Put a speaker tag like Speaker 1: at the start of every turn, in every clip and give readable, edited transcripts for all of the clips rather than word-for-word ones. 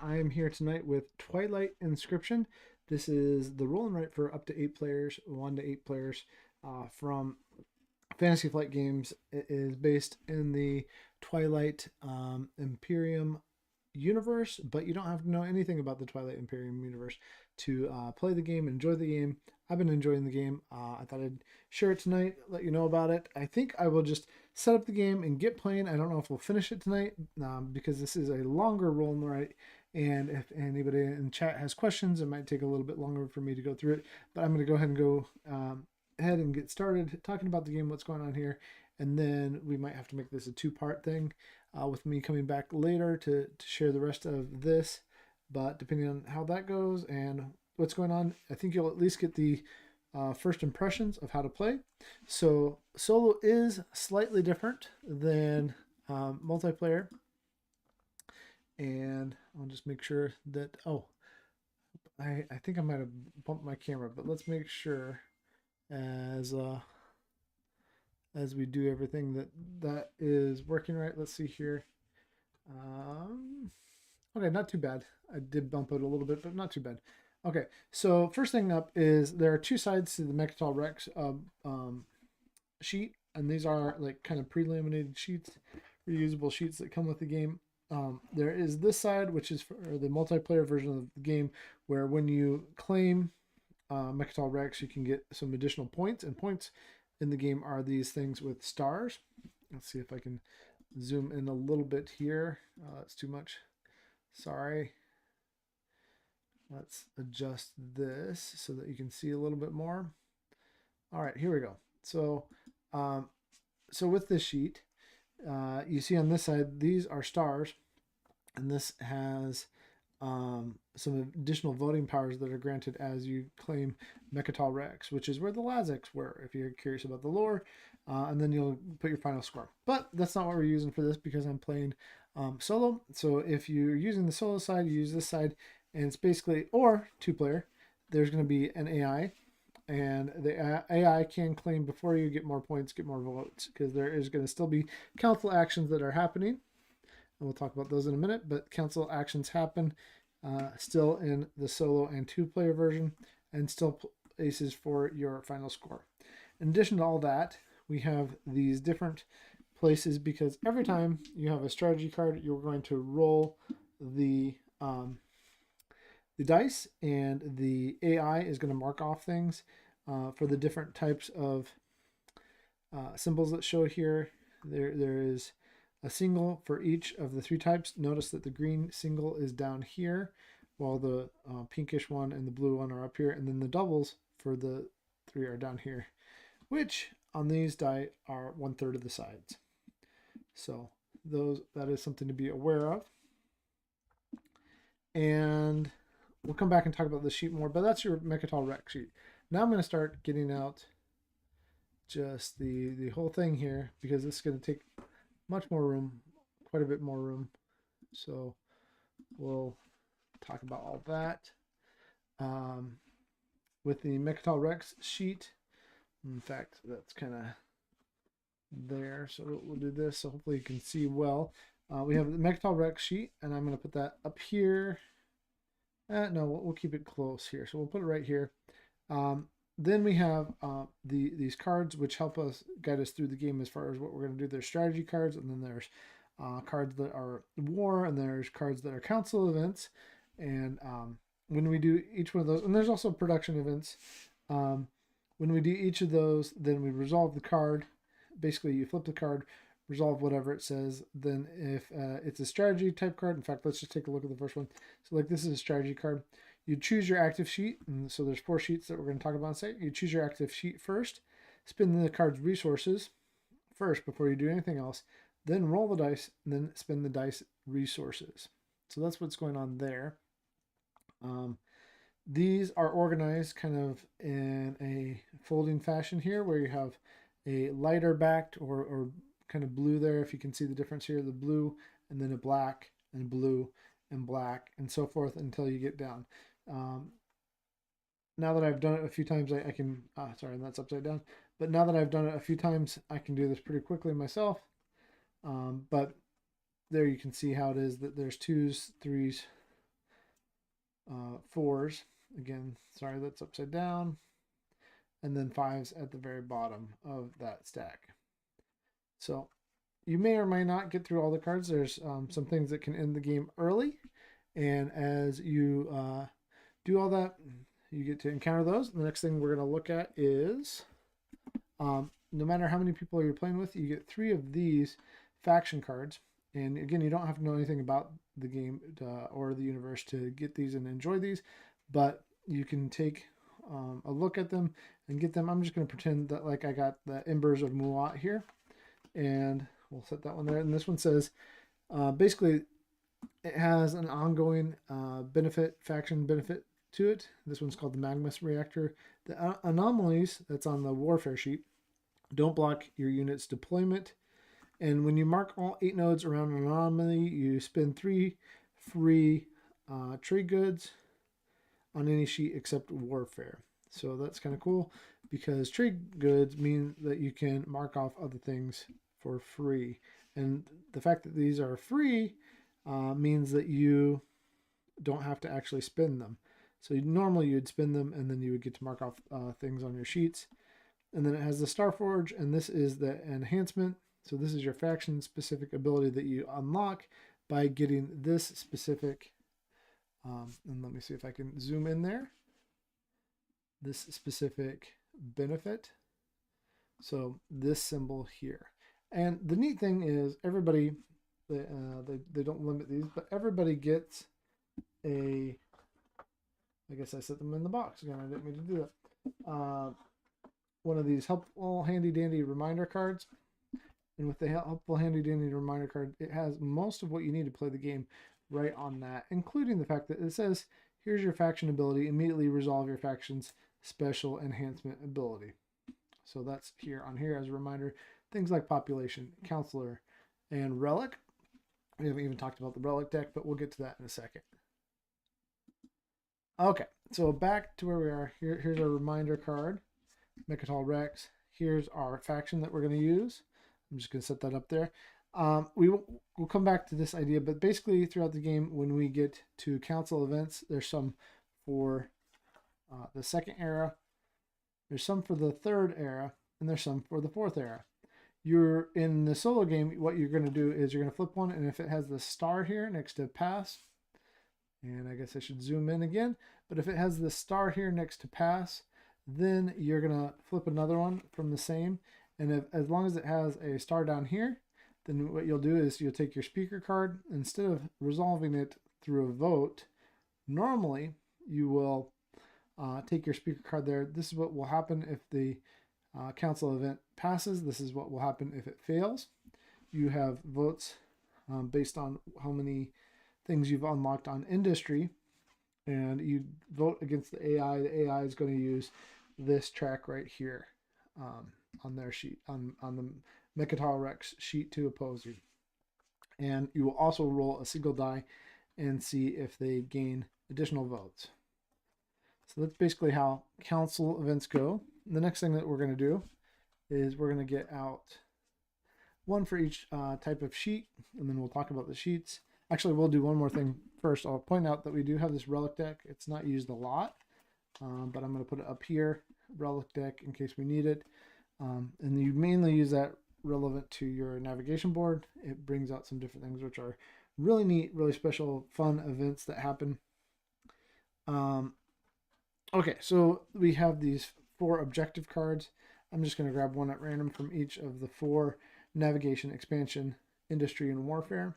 Speaker 1: I am here tonight with Twilight Inscription. This is the roll and write for up to 8 players, 1 to 8 players, from Fantasy Flight Games. It is based in the Twilight Imperium universe, but you don't have to know anything about the Twilight Imperium universe to play the game, enjoy the game. I've been enjoying the game. I thought I'd share it tonight, let you know about it. I think I will just set up the game and get playing. I don't know if we'll finish it tonight because this is a longer roll and write. And if anybody in chat has questions, it might take a little bit longer for me to go through it. But I'm going to go ahead and go ahead and get started talking about the game, what's going on here. And then we might have to make this a two-part thing with me coming back later to share the rest of this. But depending on how that goes and what's going on, I think you'll at least get the first impressions of how to play. So solo is slightly different than multiplayer. And I'll just make sure that, I think I might have bumped my camera, but let's make sure as we do everything that is working right. Let's see here. Okay, not too bad. I did bump it a little bit, but not too bad. Okay, so first thing up is there are two sides to the Mechatol Rex sheet, and these are like kind of pre-laminated sheets, reusable sheets that come with the game. There is this side, which is for the multiplayer version of the game, where when you claim Mechatol Rex, you can get some additional points, and points in the game are these things with stars. Let's see if I can zoom in a little bit here. It's too much. Sorry. Let's adjust this so that you can see a little bit more. All right, here we go. So, so with this sheet, you see on this side, these are stars, and this has some additional voting powers that are granted as you claim Mechatol Rex, which is where the Lazics were, if you're curious about the lore, and then you'll put your final score. But that's not what we're using for this because I'm playing solo. So if you're using the solo side, you use this side, and it's basically, or two-player, there's going to be an AI, and the AI can claim before you get more points, get more votes, because there is going to still be council actions that are happening, and we'll talk about those in a minute, but council actions happen still in the solo and two-player version, and still places for your final score. In addition to all that, we have these different places because every time you have a strategy card, you're going to roll the dice, and the AI is going to mark off things for the different types of symbols that show here. There is a single for each of the 3 types. Notice that the green single is down here, while the pinkish one and the blue one are up here, and then the doubles for the 3 are down here, which on these die are 1/3 of the sides. So that is something to be aware of. And we'll come back and talk about the sheet more, but that's your Mechatol Rex sheet. Now I'm going to start getting out just the whole thing here because it's going to take much more room, quite a bit more room. So we'll talk about all that. With the Mechatol Rex sheet, in fact, that's kind of there. So we'll do this so hopefully you can see well. We have the Mechatol Rex sheet, and I'm going to put that up here. No, we'll keep it close here. So we'll put it right here. Then we have these cards which help us guide us through the game as far as what we're going to do. There's strategy cards, and then there's cards that are war, and there's cards that are council events. And when we do each one of those, and there's also production events. When we do each of those, then we resolve the card. Basically, you flip the card, resolve whatever it says. Then if it's a strategy type card, in fact, let's just take a look at the first one. So like this is a strategy card. You choose your active sheet, and so there's 4 sheets that we're going to talk about in a second. You choose your active sheet first, spend the card's resources first before you do anything else, then roll the dice, and then spend the dice resources. So that's what's going on there. These are organized kind of in a folding fashion here, where you have a lighter backed or kind of blue there, if you can see the difference here, the blue, and then a black and blue and black and so forth until you get down. Now that I've done it a few times, I can, sorry, that's upside down. But now that I've done it a few times, I can do this pretty quickly myself. But there you can see how it is that there's 2s, 3s, 4s. Again, sorry, that's upside down. And then 5s at the very bottom of that stack. So you may or may not get through all the cards. There's some things that can end the game early. And as you do all that, you get to encounter those. The next thing we're going to look at is no matter how many people you're playing with, you get 3 of these faction cards. And again, you don't have to know anything about the game or the universe to get these and enjoy these, but you can take a look at them and get them. I'm just going to pretend that like I got the Embers of Muat here, and we'll set that one there. And this one says, basically, it has an ongoing faction benefit to it. This one's called the Magmus Reactor. The anomalies that's on the warfare sheet don't block your unit's deployment. And when you mark all 8 nodes around an anomaly, you spend 3 free trade goods on any sheet except warfare. So that's kind of cool because trade goods mean that you can mark off other things for free. And the fact that these are free means that you don't have to actually spend them. So normally you'd spend them and then you would get to mark off things on your sheets. And then it has the Starforge, and this is the enhancement. So this is your faction specific ability that you unlock by getting this specific, and let me see if I can zoom in there, this specific benefit. So this symbol here. And the neat thing is everybody, they don't limit these, but everybody gets a, I guess I set them in the box again. I didn't mean to do that. One of these helpful handy dandy reminder cards. And with the helpful handy dandy reminder card, it has most of what you need to play the game right on that, including the fact that it says, here's your faction ability, immediately resolve your faction's special enhancement ability. So that's here on here as a reminder. Things like population, counselor, and relic. We haven't even talked about the relic deck, but we'll get to that in a second. Okay, so back to where we are. Here's our reminder card, Mechatol Rex. Here's our faction that we're going to use. I'm just going to set that up there. We'll come back to this idea, but basically throughout the game, when we get to council events, there's some for the second era, there's some for the third era, and there's some for the fourth era. You're in the solo game, what you're going to do is you're going to flip one, and if it has the star here next to pass, and I guess I should zoom in again, but if it has the star here next to pass, then you're going to flip another one from the same. And as long as it has a star down here, then what you'll do is you'll take your speaker card. Instead of resolving it through a vote, normally you will take your speaker card there. This is what will happen if the council event passes. This is what will happen if it fails. You have votes based on how many things you've unlocked on industry, and you vote against the AI. The AI is going to use this track right here. On their sheet, on the Mechatol Rex sheet to oppose you. And you will also roll a single die and see if they gain additional votes. So that's basically how council events go. The next thing that we're going to do is we're going to get out one for each type of sheet, and then we'll talk about the sheets. Actually, we'll do one more thing first. I'll point out that we do have this relic deck. It's not used a lot, but I'm going to put it up here, relic deck, in case we need it. And you mainly use that relevant to your navigation board. It brings out some different things which are really neat, really special, fun events that happen. Okay, so we have these 4 objective cards. I'm just going to grab one at random from each of the 4: navigation, expansion, industry, and warfare.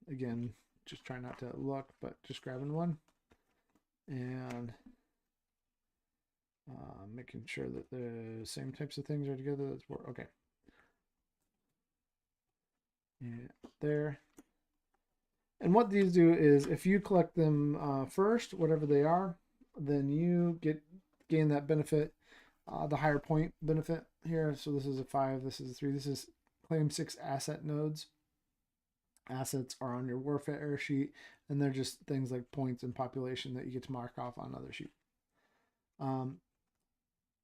Speaker 1: Again, just try not to look, but just grabbing one. And making sure that the same types of things are together. That's more okay. Yeah, there. And what these do is, if you collect them first, whatever they are, then you gain that benefit, the higher point benefit here. So this is a 5, this is a 3, this is claim 6 asset nodes. Assets are on your warfare sheet, and they're just things like points and population that you get to mark off on other sheet.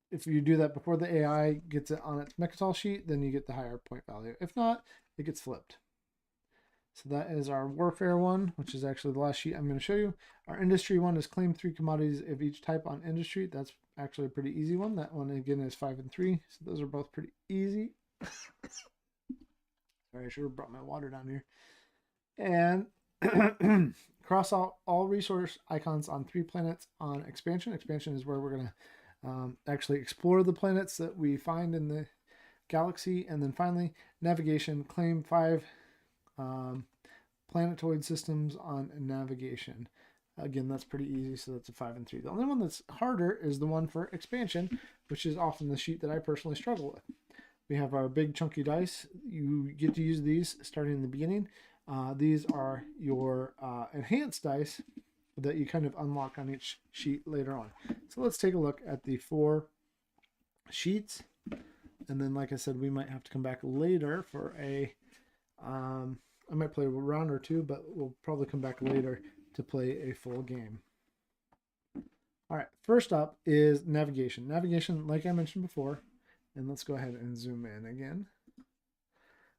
Speaker 1: If you do that before the AI gets it on its Mechatol sheet, then you get the higher point value. If not, it gets flipped. So that is our warfare one, which is actually the last sheet I'm going to show you. Our industry one is claim 3 commodities of each type on industry. That's actually a pretty easy one. That one again is 5 and 3. So those are both pretty easy. Sorry, I should have brought my water down here. And cross out all resource icons on 3 planets on expansion. Expansion is where we're going to actually explore the planets that we find in the galaxy. And then finally, navigation, claim 5 planetoid systems on navigation. Again, that's pretty easy, so that's a 5 and 3. The only one that's harder is the one for expansion, which is often the sheet that I personally struggle with. We have our big chunky dice. You get to use these starting in the beginning. These are your enhanced dice that you kind of unlock on each sheet later on. So let's take a look at the 4 sheets. And then, like I said, we might have to come back later for a... I might play a round or two, but we'll probably come back later to play a full game. All right, first up is navigation. Navigation, like I mentioned before, and let's go ahead and zoom in again.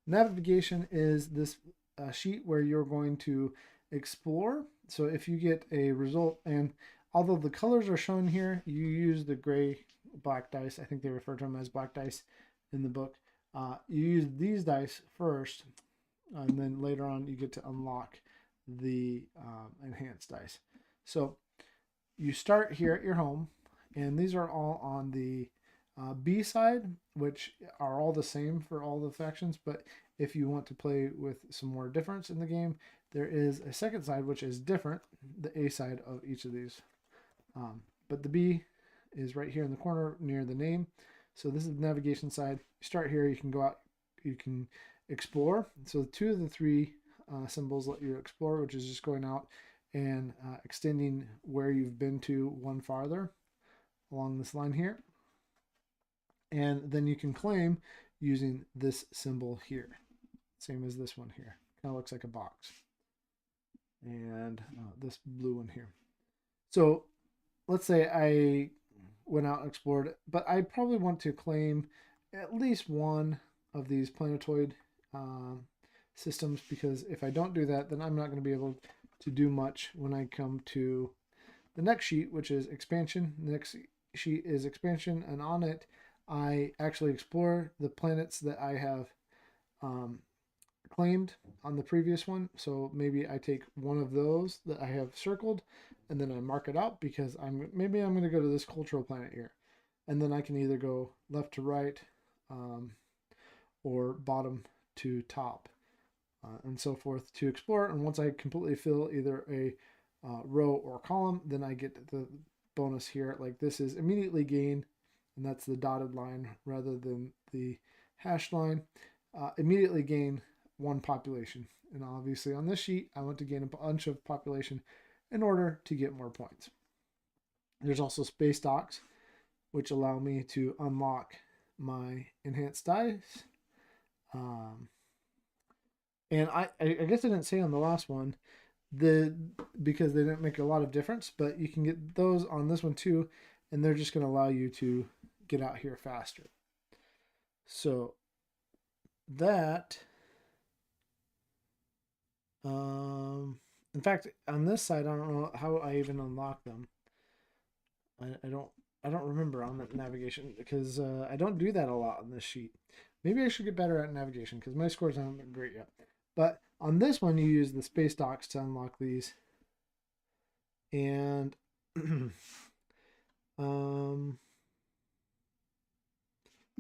Speaker 1: Navigation is this sheet where you're going to explore. So if you get a result, and although the colors are shown here, you use the gray black dice. I think they refer to them as black dice in the book. You use these dice first, and then later on you get to unlock the enhanced dice. So you start here at your home, and these are all on the B side, which are all the same for all the factions, but if you want to play with some more difference in the game, there is a second side which is different, the A side of each of these. But the B is right here in the corner near the name. So this is the navigation side. You start here, you can go out, you can explore. So 2 of the 3 symbols let you explore, which is just going out and extending where you've been to one farther along this line here. And then you can claim using this symbol here. Same as this one here. Kind of looks like a box. And this blue one here. So let's say I went out and explored, but I probably want to claim at least one of these planetoid systems, because if I don't do that, then I'm not going to be able to do much when I come to the next sheet, which is expansion. The next sheet is expansion, and on it I actually explore the planets that I have claimed on the previous one. So maybe I take one of those that I have circled, and then I mark it out because maybe I'm going to go to this cultural planet here, and then I can either go left to right or bottom to top and so forth to explore. And once I completely fill either a row or column, then I get the bonus here. Like this is immediately gain, and that's the dotted line rather than the hashed line. Immediately gain 1 population. And obviously on this sheet, I want to gain a bunch of population in order to get more points. There's also space docks, which allow me to unlock my enhanced dice. And I guess I didn't say on the last one, because they didn't make a lot of difference, but you can get those on this one too, and they're just going to allow you to get out here faster. So that, in fact, on this side, I don't know how I even unlock them. I don't remember on that navigation, because I don't do that a lot on this sheet. Maybe I should get better at navigation, because my scores haven't been great yet. But on this one, you use the space docks to unlock these. And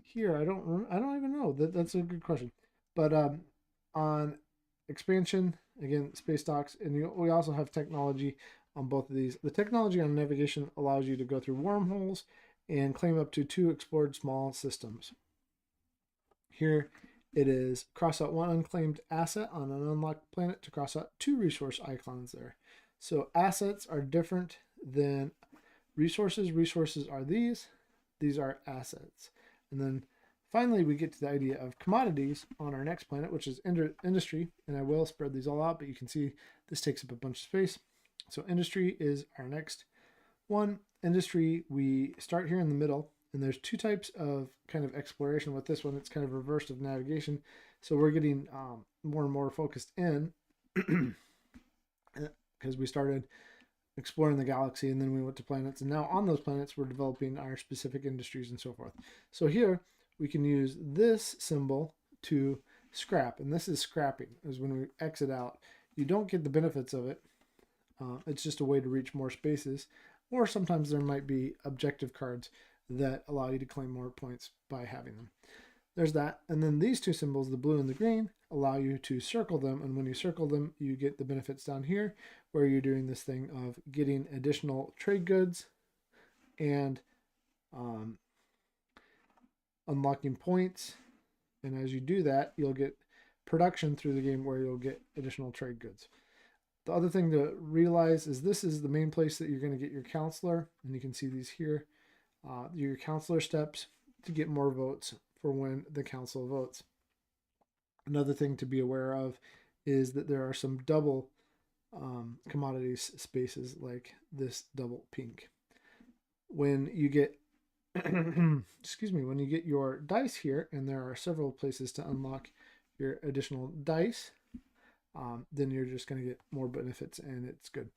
Speaker 1: here, I don't even know. That's a good question. But on expansion, again, space docks, and we also have technology on both of these. The technology on navigation allows you to go through wormholes and claim up to 2 explored small systems. Here it is cross out 1 unclaimed asset on an unlocked planet to cross out 2 resource icons there. So assets are different than resources. Resources are these are assets. And then finally we get to the idea of commodities on our next planet, which is industry. And I will spread these all out, but you can see this takes up a bunch of space. So industry is our next one. Industry, we start here in the middle, and there's 2 types of kind of exploration with this one. It's kind of reversed of navigation. So we're getting more and more focused in. because we started exploring the galaxy and then we went to planets, and now on those planets we're developing our specific industries and so forth. So here we can use this symbol to scrap, and this is scrapping, is when we exit out. You don't get the benefits of it. It's just a way to reach more spaces, or sometimes there might be objective cards that allow you to claim more points by having them. There's that. And then these two symbols, the blue and the green, allow you to circle them. And when you circle them, you get the benefits down here where you're doing this thing of getting additional trade goods and unlocking points. And as you do that, you'll get production through the game where you'll get additional trade goods. The other thing to realize is this is the main place that you're going to get your counselor. And you can see these here, your counselor steps to get more votes for when the council votes. Another thing to be aware of is that there are some double commodities spaces like this double pink. When you get excuse me, when you get your dice here, and there are several places to unlock your additional dice, then you're just going to get more benefits, and it's good.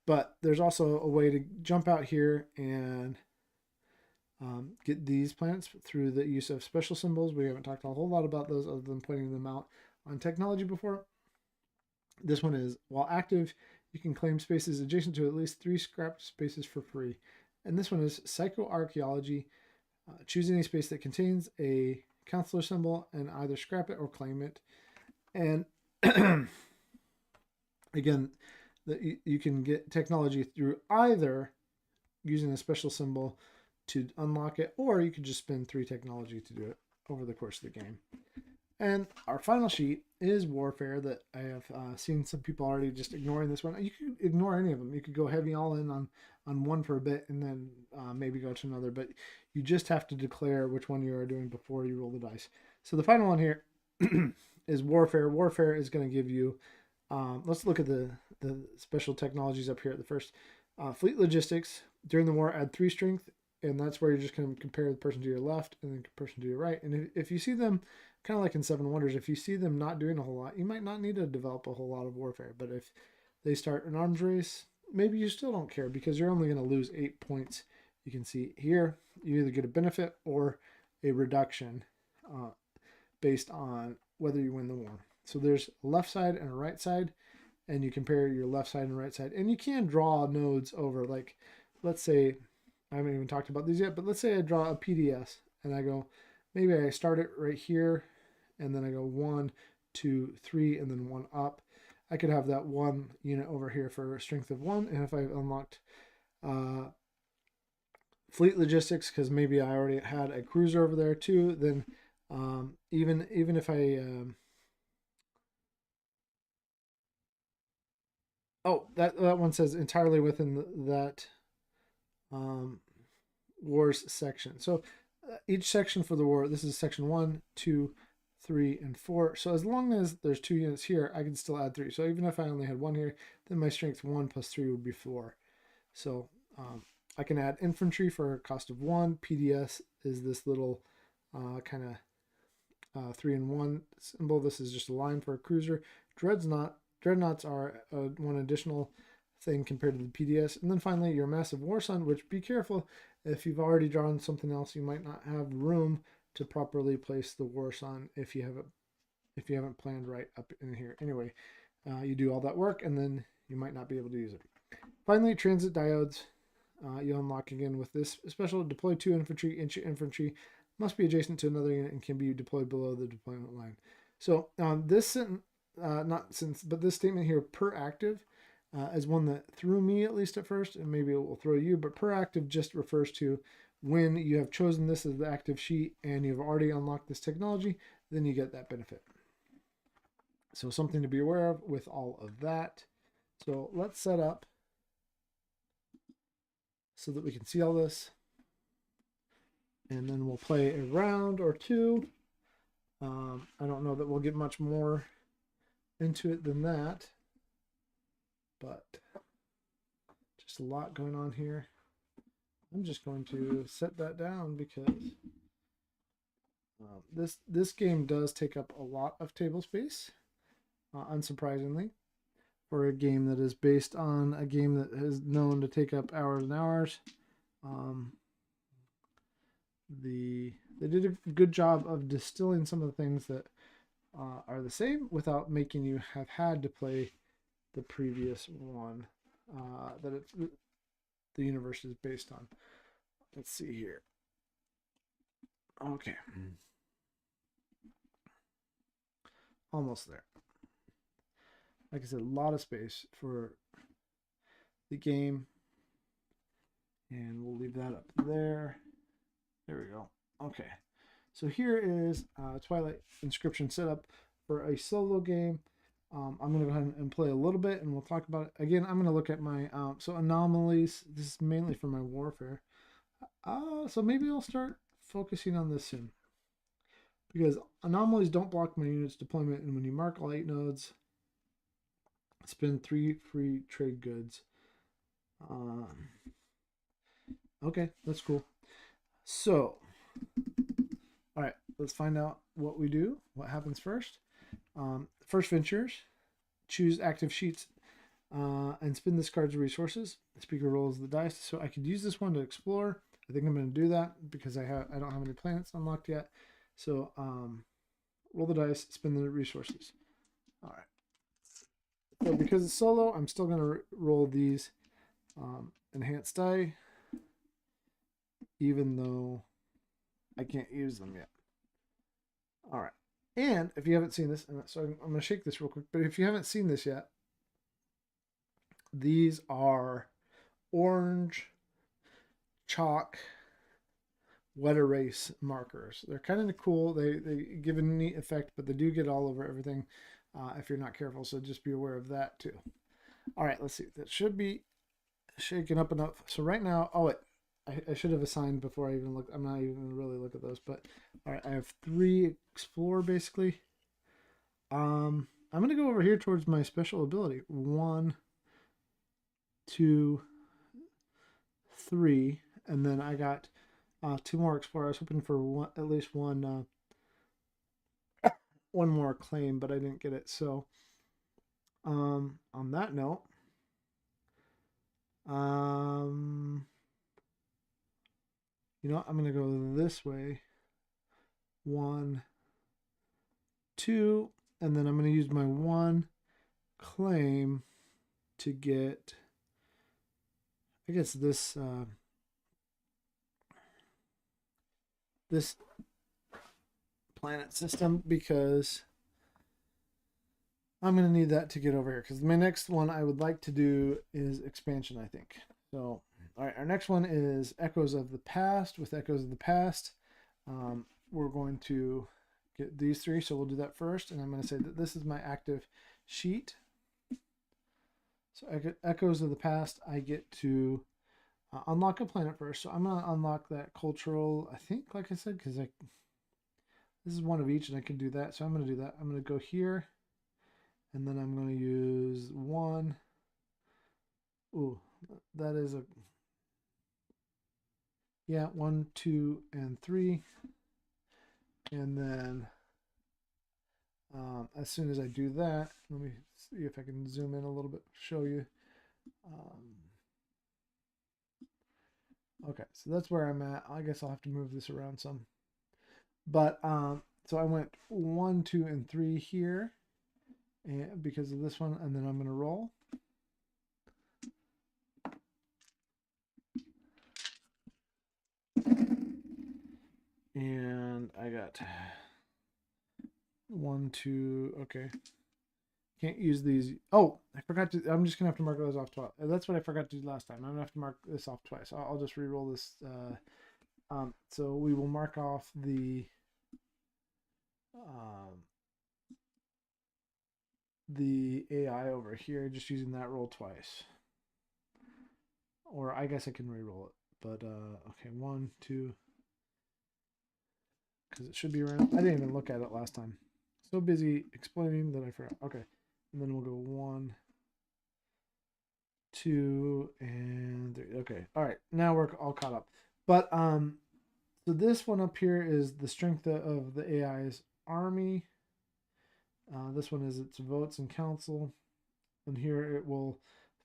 Speaker 1: But there's also a way to jump out here and get these planets through the use of special symbols. We haven't talked a whole lot about those other than pointing them out on technology before. This one is, while active, you can claim spaces adjacent to at least 3 scrapped spaces for free. And this one is psychoarchaeology. Choose any space that contains a counselor symbol and either scrap it or claim it. And again, you can get technology through either using a special symbol to unlock it, or you could just spend 3 technology to do it over the course of the game. And our final sheet is warfare, that I have seen some people already just ignoring this one. You could ignore any of them. You could go heavy all in on one for a bit and then maybe go to another, but you just have to declare which one you are doing before you roll the dice. So the final one here is warfare. Warfare is going to give you, let's look at the special technologies up here at the first. Fleet logistics. During the war, add 3 strength, and that's where you're just going to compare the person to your left and then the person to your right. And if you see them, kind of like in Seven Wonders, if you see them not doing a whole lot, you might not need to develop a whole lot of warfare. But if they start an arms race, maybe you still don't care, because you're only going to lose 8 points. You can see here, you either get a benefit or a reduction based on whether you win the war. So there's a left side and a right side, and you compare your left side and right side. And you can draw nodes over, like, let's say, I haven't even talked about these yet, but let's say I draw a PDS and I go, maybe I start it right here, and then I go 1, 2, 3, and then 1 up. I could have that 1 unit over here for a strength of 1, and if I've unlocked fleet logistics, because maybe I already had a cruiser over there too, then even if I that one says entirely within that wars section. So each section for the war, this is section 1, 2, 3, and 4. So as long as there's 2 units here, I can still add 3. So even if I only had 1 here, then my strength 1 plus 3 would be 4. So I can add infantry for a cost of 1. PDS is this little kind of 3 and 1 symbol. This is just a line for a cruiser. Dreadnoughts are 1 additional thing compared to the PDS. And then finally, your massive war sun, which, be careful, if you've already drawn something else, you might not have room to properly place the war sun if you haven't planned right up in here. Anyway, you do all that work and then you might not be able to use it. Finally, transit diodes. You unlock again with this special: deploy 2 infantry. Each infantry must be adjacent to another unit and can be deployed below the deployment line. So this statement here, per active, is one that threw me, at least at first, and maybe it will throw you. But per active just refers to when you have chosen this as the active sheet and you've already unlocked this technology, then you get that benefit. So something to be aware of with all of that. So let's set up so that we can see all this, and then we'll play a round or 2. I don't know that we'll get much more into it than that, but just a lot going on here. I'm just going to set that down because this game does take up a lot of table space, unsurprisingly, for a game that is based on a game that is known to take up hours and hours. Um, they did a good job of distilling some of the things that are the same without making you have had to play the previous one that the universe is based on. Let's see here. Okay. Almost there. Like I said, a lot of space for the game. And we'll leave that up there. There we go. Okay. So here is Twilight Inscription setup for a solo game. I'm going to go ahead and play a little bit, and we'll talk about it. Again, I'm going to look at my so anomalies. This is mainly for my warfare. So maybe I'll start focusing on this soon. Because anomalies don't block my unit's deployment, and when you mark all 8 nodes, spend 3 free trade goods. Okay, that's cool. So, all right, let's find out what we do. What happens first? First ventures, choose active sheets and spin this card's resources. The speaker rolls the dice, so I could use this one to explore. I think I'm going to do that because I don't have any planets unlocked yet. So roll the dice, spin the resources. All right. So because it's solo, I'm still going to roll these enhanced die, even though I can't use them yet. All right. And if you haven't seen this, so I'm going to shake this real quick, but if you haven't seen this yet, these are orange chalk wet erase markers. They're kind of cool. They give a neat effect, but they do get all over everything if you're not careful. So just be aware of that too. All right, let's see. That should be shaken up enough. So right now, I should have assigned before I even looked. I'm not even going to really look at those, but all right, I have 3 explore basically. I'm going to go over here towards my special ability. 1, 2, 3, and then I got 2 more explore. I was hoping for at least one more claim, but I didn't get it. So on that note, you know, I'm going to go this way. 1, 2, and then I'm going to use my 1 claim to get, I guess, this this planet system, because I'm going to need that to get over here, because my next one I would like to do is expansion, I think. So, all right, our next one is Echoes of the Past. With Echoes of the Past, we're going to get these 3, so we'll do that first, and I'm going to say that this is my active sheet. So Echoes of the Past, I get to unlock a planet first. So I'm going to unlock that cultural, I think, like I said, because this is one of each, and I can do that. So I'm going to do that. I'm going to go here, and then I'm going to use 1. Ooh, that is a, yeah, 1, 2, and 3. And then as soon as I do that, let me see if I can zoom in a little bit, show you. Okay, so that's where I'm at. I guess I'll have to move this around some. But so I went 1, 2, and 3 here, and because of this one, and then I'm going to roll. And I got 1, 2. Okay. Can't use these. Oh, I forgot to. I'm just gonna have to mark those off twice. That's what I forgot to do last time. I'm gonna have to mark this off twice. I'll just re-roll this. So we will mark off the AI over here, just using that roll twice. Or I guess I can re-roll it. But okay, 1, 2. Because it should be around. I didn't even look at it last time. So busy explaining that I forgot. Okay. And then we'll go 1, 2, and 3. Okay. All right. Now we're all caught up. But so this one up here is the strength of the AI's army. This one is its votes in council. And here it will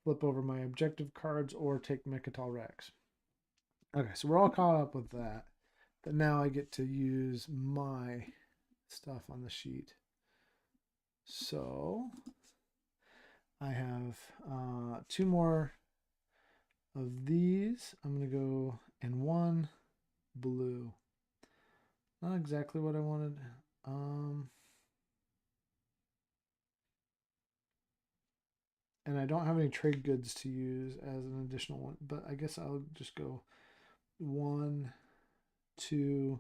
Speaker 1: flip over my objective cards or take Mechatol Rex. Okay, so we're all caught up with that. But now I get to use my stuff on the sheet. So I have 2 more of these. I'm going to go in 1 blue. Not exactly what I wanted. And I don't have any trade goods to use as an additional one, but I guess I'll just go 1, 2,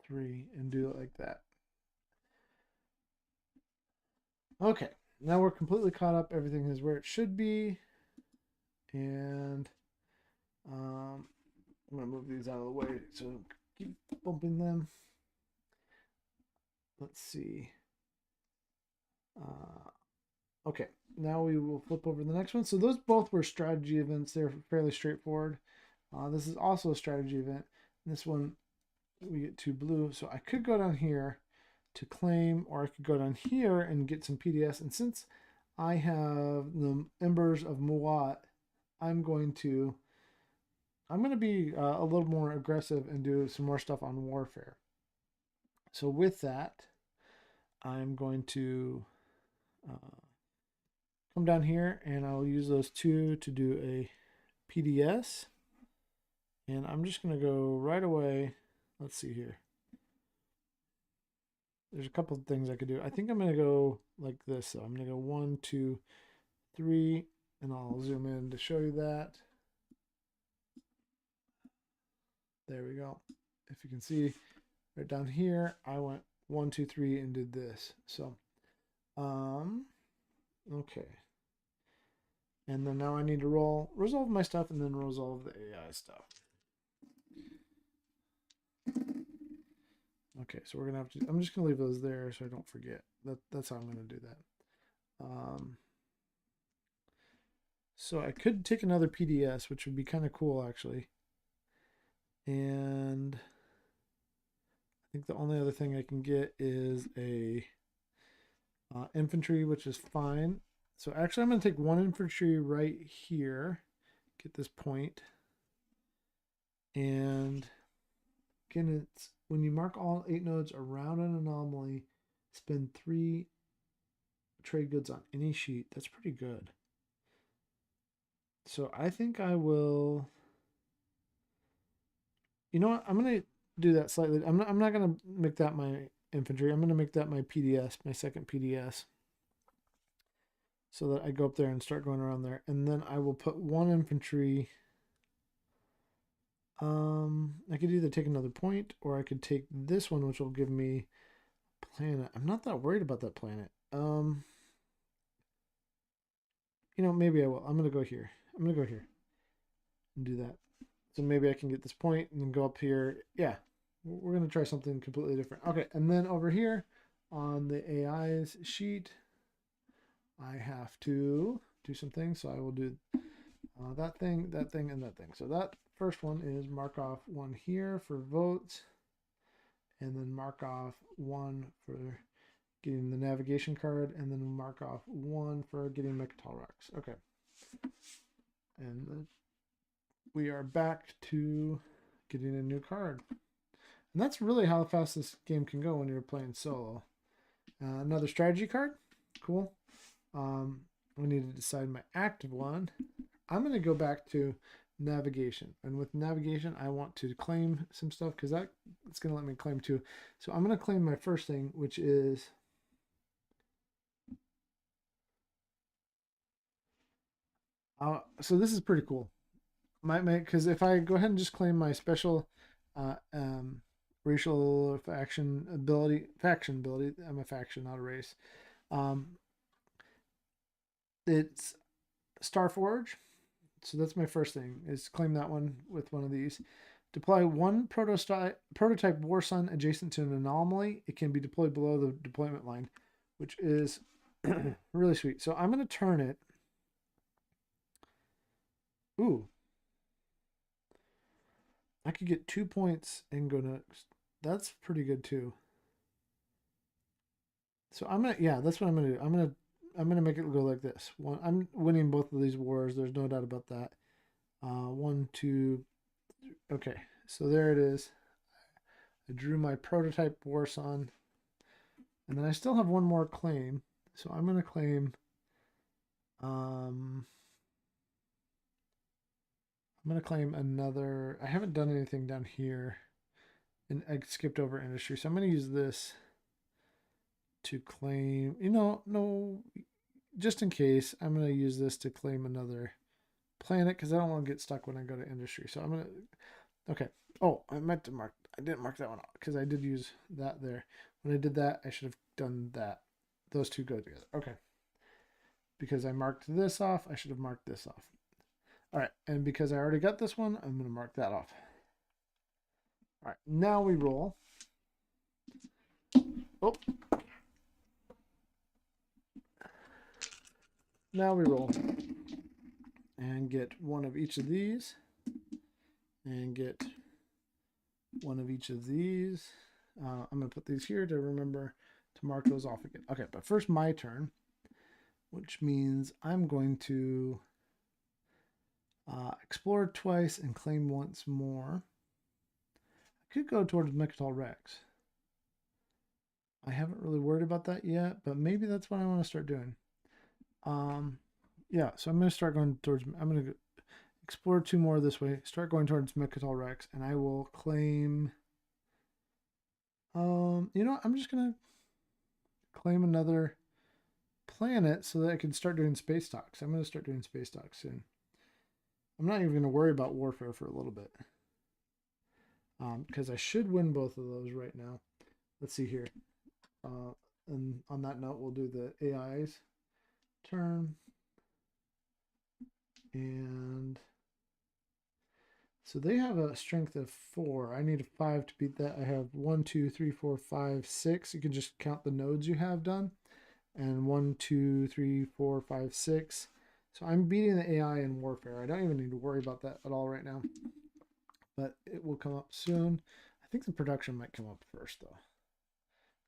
Speaker 1: 3 and do it like that. Okay, now we're completely caught up. Everything is where it should be. And I'm going to move these out of the way so keep bumping them. Let's see. Okay, now we will flip over the next one. So those both were strategy events. They're fairly straightforward. This is also a strategy event. This one, we get 2 blue. So I could go down here to claim, or I could go down here and get some PDS. And since I have the Embers of Muat, I'm going to be a little more aggressive and do some more stuff on warfare. So with that, I'm going to come down here and I'll use those 2 to do a PDS. And I'm just going to go right away. Let's see here. There's a couple of things I could do. I think I'm going to go like this. So I'm going to go 1, 2, 3, and I'll zoom in to show you that. There we go. If you can see right down here, I went 1, 2, 3 and did this. So, okay. And then now I need to resolve my stuff and then resolve the AI stuff. Okay, so we're gonna have to. I'm just gonna leave those there so I don't forget. That's how I'm gonna do that. So I could take another PDS, which would be kind of cool actually. And I think the only other thing I can get is a infantry, which is fine. So actually, I'm gonna take 1 infantry right here. Get this point. And again, it's when you mark all 8 nodes around an anomaly, spend 3 trade goods on any sheet. That's pretty good. So I think I will. You know what? I'm gonna do that slightly. I'm not gonna make that my infantry. I'm gonna make that my PDS, my second PDS. So that I go up there and start going around there. And then I will put 1 infantry. I could either take another point or I could take this one, which will give me planet. I'm not that worried about that planet. You know, maybe I will. I'm gonna go here. I'm gonna go here and do that. So maybe I can get this point and then go up here. Yeah, we're gonna try something completely different. Okay, and then over here on the AI's sheet, I have to do some things. So I will do that thing, and that thing. So that first one is mark off 1 here for votes, and then mark off 1 for getting the navigation card, and then mark off 1 for getting Mechatol Rex. Okay. And we are back to getting a new card. And that's really how fast this game can go when you're playing solo. Another strategy card. Cool. We need to decide my active one. I'm going to go back to navigation. And with navigation, I want to claim some stuff because it's going to let me claim 2. So I'm going to claim my first thing, which is so this is pretty cool. Because if I go ahead and just claim my special racial faction ability, I'm a faction, not a race. It's Starforge. So that's my first thing, is claim that one with one of these. Deploy 1 prototype War Sun adjacent to an anomaly. It can be deployed below the deployment line, which is really sweet. So I'm going to turn it. Ooh. I could get 2 points and go next. That's pretty good too. So I'm gonna, yeah, that's what I'm gonna do. I'm gonna make it go like this. One, I'm winning both of these wars. There's no doubt about that. One, two, okay. So there it is. I drew my prototype war son, and then I still have one more claim. So I'm gonna claim. I'm gonna claim another. I haven't done anything down here, and I skipped over industry. So I'm gonna use this to claim. No, just in case, I'm gonna use this to claim another planet because I don't want to get stuck when I go to industry. So I'm gonna. Okay. Oh, I meant to mark. I didn't mark that one off because I did use that there. When I did that, I should have done that. Those two go together. Okay. Because I marked this off, I should have marked this off. All right, and because I already got this one, I'm going to mark that off. All right, now we roll. Oh. Now we roll. And get one of each of these. And get one of each of these. I'm going to put these here to remember to mark those off again. Okay, but first my turn, which means I'm going to explore twice and claim once more. I could go towards Mechatol Rex. I haven't really worried about that yet, but maybe that's what I want to start doing. Yeah, so I'm going to start going towards, I'm going to explore two more this way, start going towards Mechatol Rex, and I will claim, I'm just going to claim another planet so that I can start doing space talks. I'm going to start doing space talks soon. I'm not even going to worry about warfare for a little bit. Because I should win both of those right now. Let's see here. And on that note, we'll do the AI's turn. And so they have a strength of 4. I need a 5 to beat that. I have 1, 2, 3, 4, 5, 6. You can just count the nodes you have done. And 1, 2, 3, 4, 5, 6. So I'm beating the AI in warfare. I don't even need to worry about that at all right now. But it will come up soon. I think the production might come up first, though.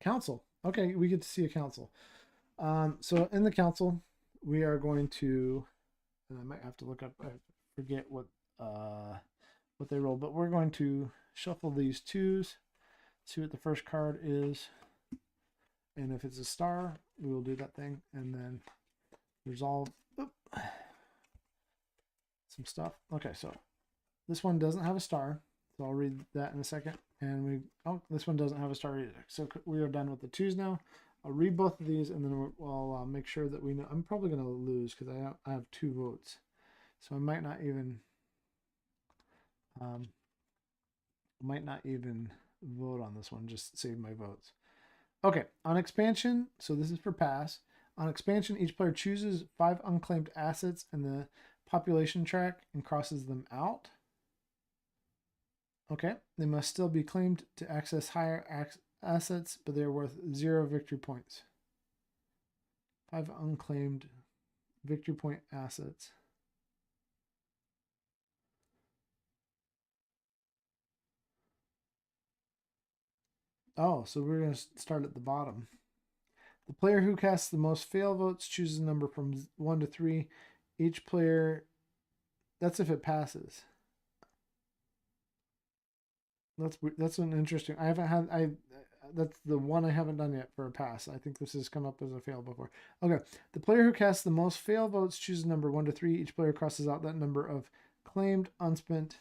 Speaker 1: Council. Okay, we get to see a council. So in the council, we are going to, and I might have to look up, I forget what they roll, but we're going to shuffle these 2s, see what the first card is, and if it's a star, we will do that thing, and then resolve some stuff. Okay, so this one doesn't have a star, so I'll read that in a second. And this one doesn't have a star either. So we are done with the 2s now. I'll read both of these, and then we'll make sure that we know. I'm probably going to lose because I have 2 votes, so I might not even vote on this one. Just save my votes. Okay, on expansion. So this is for pass. On expansion, each player chooses 5 unclaimed assets in the population track and crosses them out. Okay, they must still be claimed to access higher assets, but they are worth 0 victory points. 5 unclaimed victory point assets. Oh, so we're going to start at the bottom. The player who casts the most fail votes chooses a number from 1 to 3. Each player, that's if it passes. That's an interesting. That's the one I haven't done yet for a pass. I think this has come up as a fail before. Okay, the player who casts the most fail votes chooses number 1 to 3. Each player crosses out that number of claimed unspent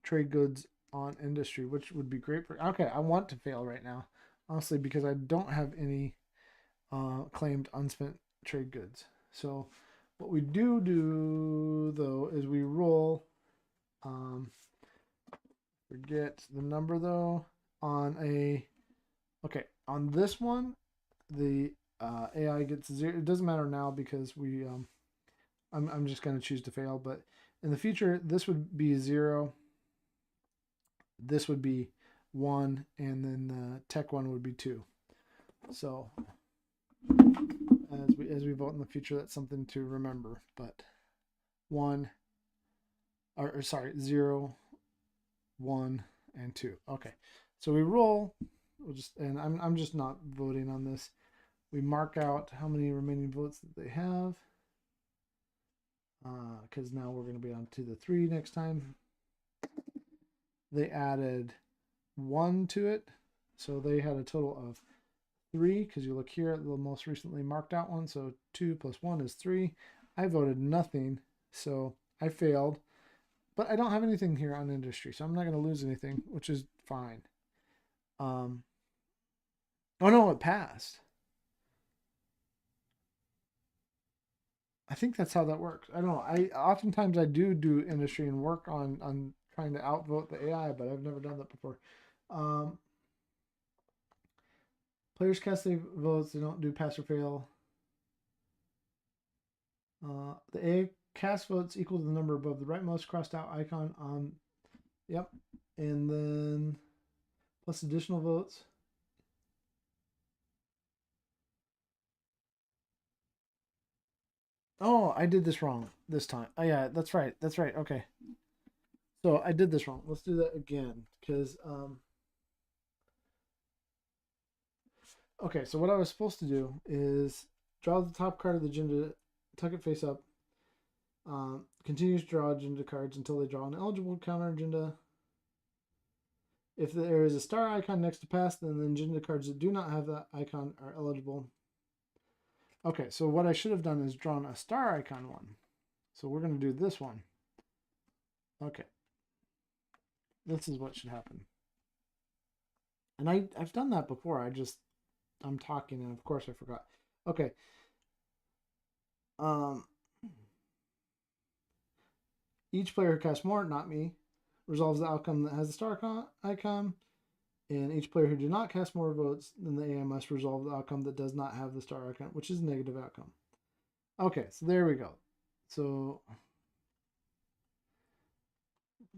Speaker 1: trade goods on industry, which would be great for. Okay, I want to fail right now, honestly, because I don't have any claimed unspent trade goods. So what we do though is we roll. Forget the number though. On this one, the AI gets 0. It doesn't matter now because I'm just going to choose to fail. But in the future, this would be 0. This would be 1, and then the tech one would be 2. So as we vote in the future, that's something to remember. But 1, or sorry, 0, 1, and 2. Okay, so we roll. and I'm just not voting on this. We mark out how many remaining votes that they have. Because now we're going to be on to the 3 next time. They added 1 to it. So they had a total of 3, because you look here at the most recently marked out one. So 2 plus 1 is 3. I voted nothing, so I failed. But I don't have anything here on industry, so I'm not going to lose anything, which is fine. Oh no, it passed. I think that's how that works. I don't know. Oftentimes I do industry and work on trying to outvote the AI, but I've never done that before. Players cast their votes. They don't do pass or fail. The AI cast votes equal to the number above the rightmost crossed out icon on. Yep, and then plus additional votes. Oh, I did this wrong this time. Oh yeah, that's right. That's right. Okay. So I did this wrong. Let's do that again, because okay, so what I was supposed to do is draw the top card of the agenda, tuck it face up, continues to draw agenda cards until they draw an eligible counter agenda. If there is a star icon next to pass, then the agenda cards that do not have that icon are eligible. Okay, so what I should have done is drawn a star icon one. So we're going to do this one. Okay. This is what should happen. And I've done that before. I'm talking, and of course I forgot. Okay. Each player who casts more, not me, resolves the outcome that has the star icon. And each player who did not cast more votes than the AI must resolve the outcome that does not have the star icon, which is a negative outcome. Okay, so there we go. So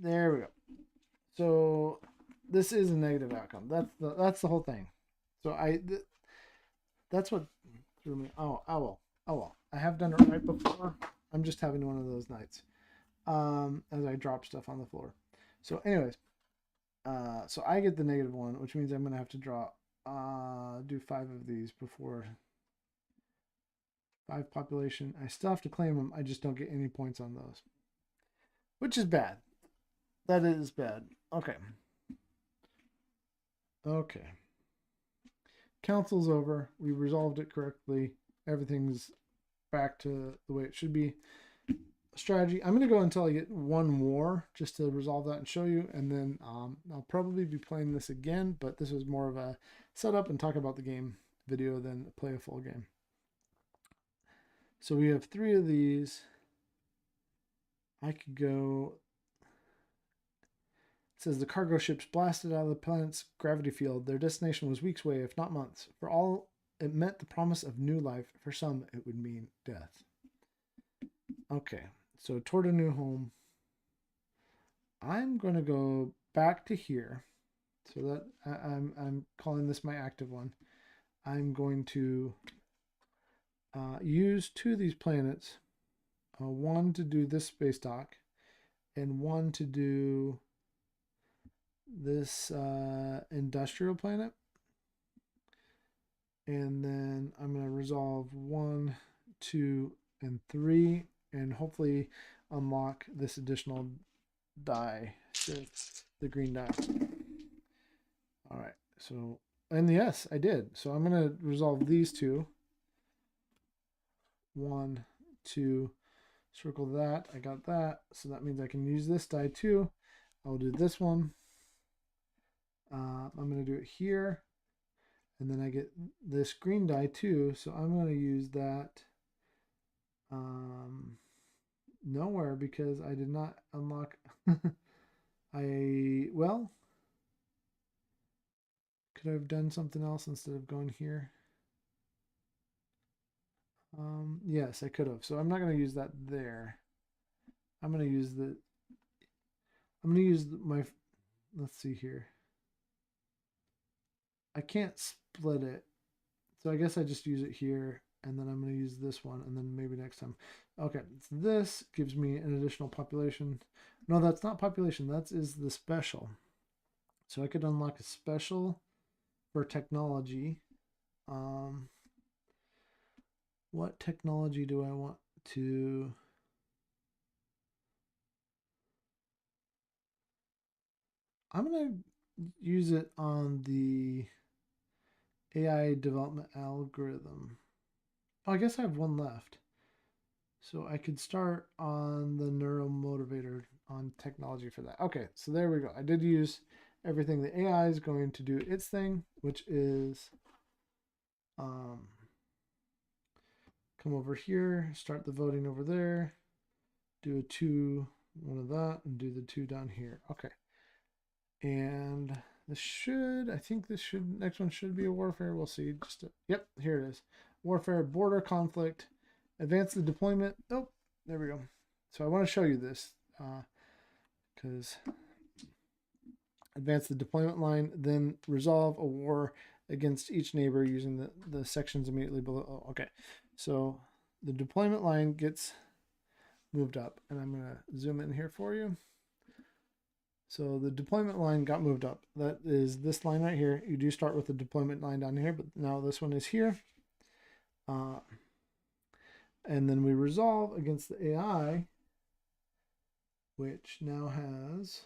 Speaker 1: there we go. So this is a negative outcome. That's the whole thing. So that's what threw me. Oh well. I have done it right before. I'm just having one of those nights. As I drop stuff on the floor. So anyways, so I get the -1, which means I'm gonna have to draw do 5 of these before 5 population. I still have to claim them. I just don't get any points on those, which is bad. That is bad. Okay. Okay. Council's over. We resolved it correctly. Everything's back to the way it should be. Strategy. I'm going to go until I get 1 more just to resolve that and show you. And then I'll probably be playing this again, but this was more of a setup and talk about the game video than play a full game. So we have 3 of these. I could go. It says the cargo ships blasted out of the planet's gravity field. Their destination was weeks away, if not months. For all, it meant the promise of new life. For some, it would mean death. Okay, so toward a new home. I'm going to go back to here. So that I'm calling this my active one. I'm going to use 2 of these planets. 1 to do this space dock, and 1 to do this industrial planet. And then I'm going to resolve 1, 2, and 3, and hopefully unlock this additional die, the green die. All right, so, and yes, I did. So I'm going to resolve these 2. 1, 2, circle that. I got that. So that means I can use this die too. I'll do this one. I'm going to do it here. And then I get this green die too. So I'm going to use that nowhere because I did not unlock. Well, could I have done something else instead of going here? Yes, I could have. So I'm not going to use that there. I'm going to use my, let's see here. I can't split it. So I guess I just use it here, and then I'm going to use this one, and then maybe next time. Okay, so this gives me an additional population. No, that's not population. That is the special. So I could unlock a special for technology. What technology do I want to... I'm going to use it on the AI development algorithm. Oh, I guess I have one left. So I could start on the neuromotivator on technology for that. Okay, so there we go. I did use everything. The AI is going to do its thing, which is come over here, start the voting over there, do a 2, one of that, and do the 2 down here. Okay. And this should, I think this should, next one should be a warfare. We'll see. Yep, here it is. Warfare, border conflict, advance the deployment. Oh, there we go. So I want to show you this because advance the deployment line, then resolve a war against each neighbor using the sections immediately below. Oh, okay. So the deployment line gets moved up, and I'm going to zoom in here for you. So the deployment line got moved up. That is this line right here. You do start with the deployment line down here, but now this one is here. And then we resolve against the AI, which now has,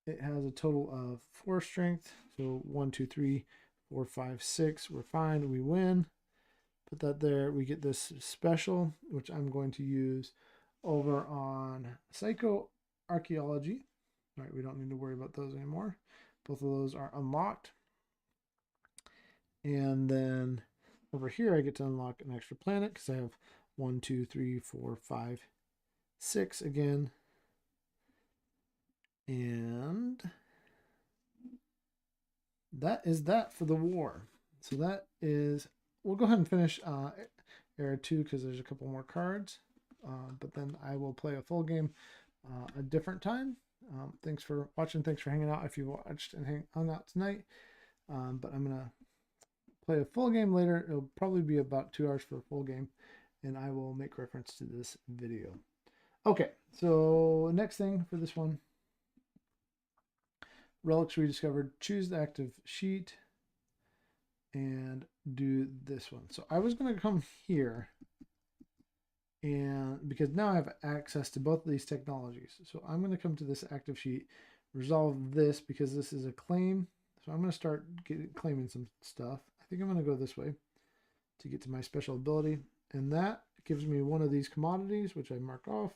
Speaker 1: it has a total of 4 strength. So 1, 2, 3, 4, 5, 6. We're fine. We win. Put that there. We get this special, which I'm going to use over on psychoarchaeology. All right, we don't need to worry about those anymore. Both of those are unlocked. And then over here, I get to unlock an extra planet because I have 1, 2, 3, 4, 5, 6 again. And that is that for the war. So that is, we'll go ahead and finish Era 2 because there's a couple more cards. But then I will play a full game a different time. Thanks for watching. Thanks for hanging out if you watched and hung out tonight. But I'm going to play a full game later. It'll probably be about 2 hours for a full game. And I will make reference to this video. Okay, so next thing for this one. Relics rediscovered. Choose the active sheet. And do this one. So I was going to come here. And because now I have access to both of these technologies. So I'm going to come to this active sheet, resolve this because this is a claim. So I'm going to start claiming some stuff. I think I'm going to go this way to get to my special ability. And that gives me one of these commodities, which I mark off,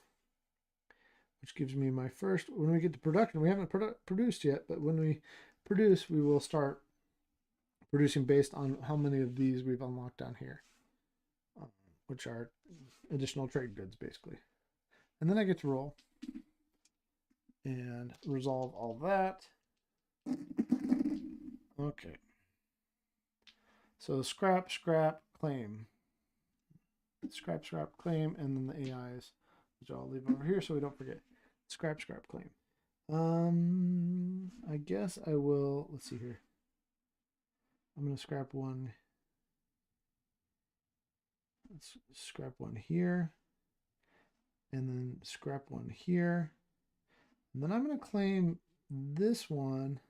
Speaker 1: which gives me my first. When we get to production, we haven't produced yet, but when we produce, we will start producing based on how many of these we've unlocked down here, which are additional trade goods, basically. And then I get to roll and resolve all that. Okay. So scrap, claim. Scrap, claim, and then the AIs, which I'll leave over here so we don't forget. Scrap, claim. I guess I will, let's see here. I'm going to scrap one. Let's scrap one here. And then scrap one here. And then I'm going to claim this one.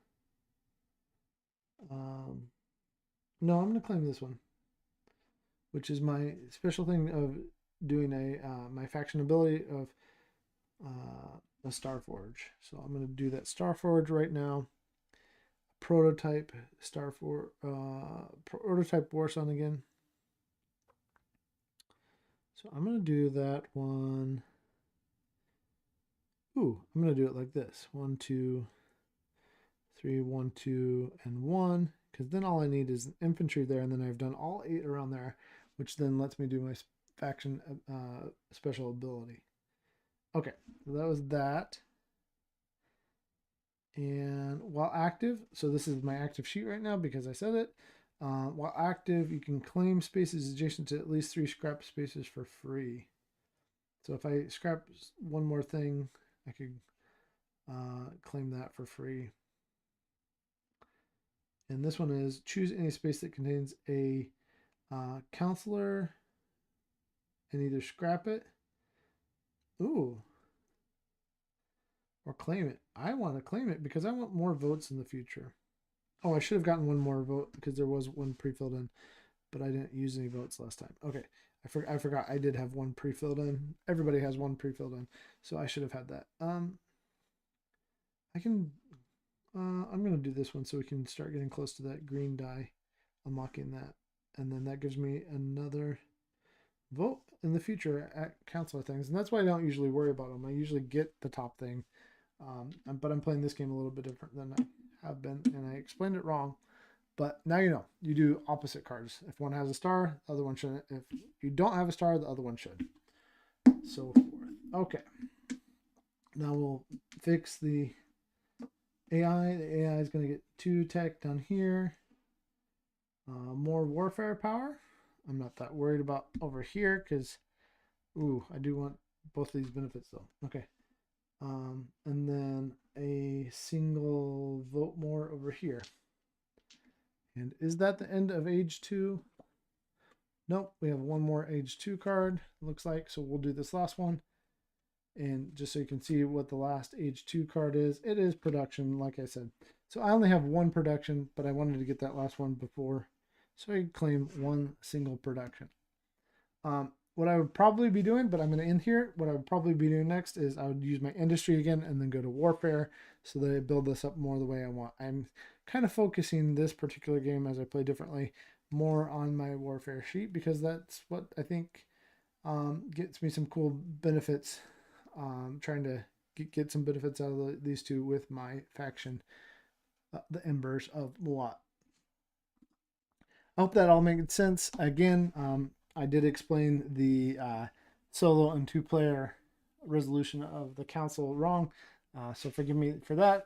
Speaker 1: No, I'm going to claim this one, which is my special thing of doing a my faction ability of a Starforge. So I'm going to do that Starforge right now. Prototype prototype Warsun again. So I'm going to do that one. Ooh, I'm going to do it like this. 1, 2, 3, 1, 2, and 1. Because then all I need is infantry there, and then I've done all 8 around there, which then lets me do my faction special ability. Okay, so that was that. And while active, so this is my active sheet right now because I said it. While active, you can claim spaces adjacent to at least 3 scrap spaces for free. So if I scrap one more thing, I could claim that for free. And this one is choose any space that contains a counselor and either scrap it. Ooh. Or or claim it. I want to claim it because I want more votes in the future. Oh, I should have gotten one more vote because there was one pre-filled in, but I didn't use any votes last time. Okay, I forgot I did have one pre-filled in. Everybody has one pre-filled in, so I should have had that. I can. I'm gonna do this one so we can start getting close to that green die, unlocking that, and then that gives me another vote in the future at counselor things, and that's why I don't usually worry about them. I usually get the top thing, but I'm playing this game a little bit different than I have been, and I explained it wrong. But now you know. You do opposite cards. If one has a star, the other one shouldn't. If you don't have a star, the other one should. So forth. Okay. Now we'll fix the AI. The AI is going to get 2 tech down here. More warfare power. I'm not that worried about over here because, ooh, I do want both of these benefits though. Okay. And then a single vote more over here. And is that the end of age 2? Nope, we have one more age 2 card, looks like. So we'll do this last one. And just so you can see what the last age 2 card is, it is production, like I said. So I only have one production, but I wanted to get that last one before, so I could claim one single production. What I would probably be doing, but I'm going to end here, what I would probably be doing next is I would use my industry again and then go to warfare so that I build this up more the way I want. I'm kind of focusing this particular game as I play differently more on my warfare sheet because that's what I think gets me some cool benefits. Trying to get some benefits out of these two with my faction, the Embers of Muat. I hope that all made sense. Again, I did explain the solo and 2-player resolution of the council wrong, so forgive me for that.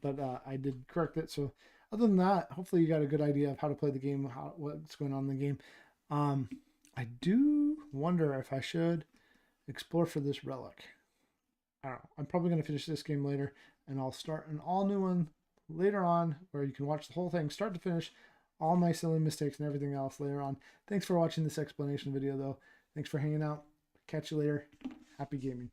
Speaker 1: But I did correct it. So other than that, hopefully you got a good idea of how to play the game, what's going on in the game. I do wonder if I should explore for this relic. I don't know. I'm probably going to finish this game later, and I'll start an all new one later on where you can watch the whole thing start to finish, all my silly mistakes and everything else later on. Thanks for watching this explanation video, though. Thanks for hanging out. Catch you later. Happy gaming.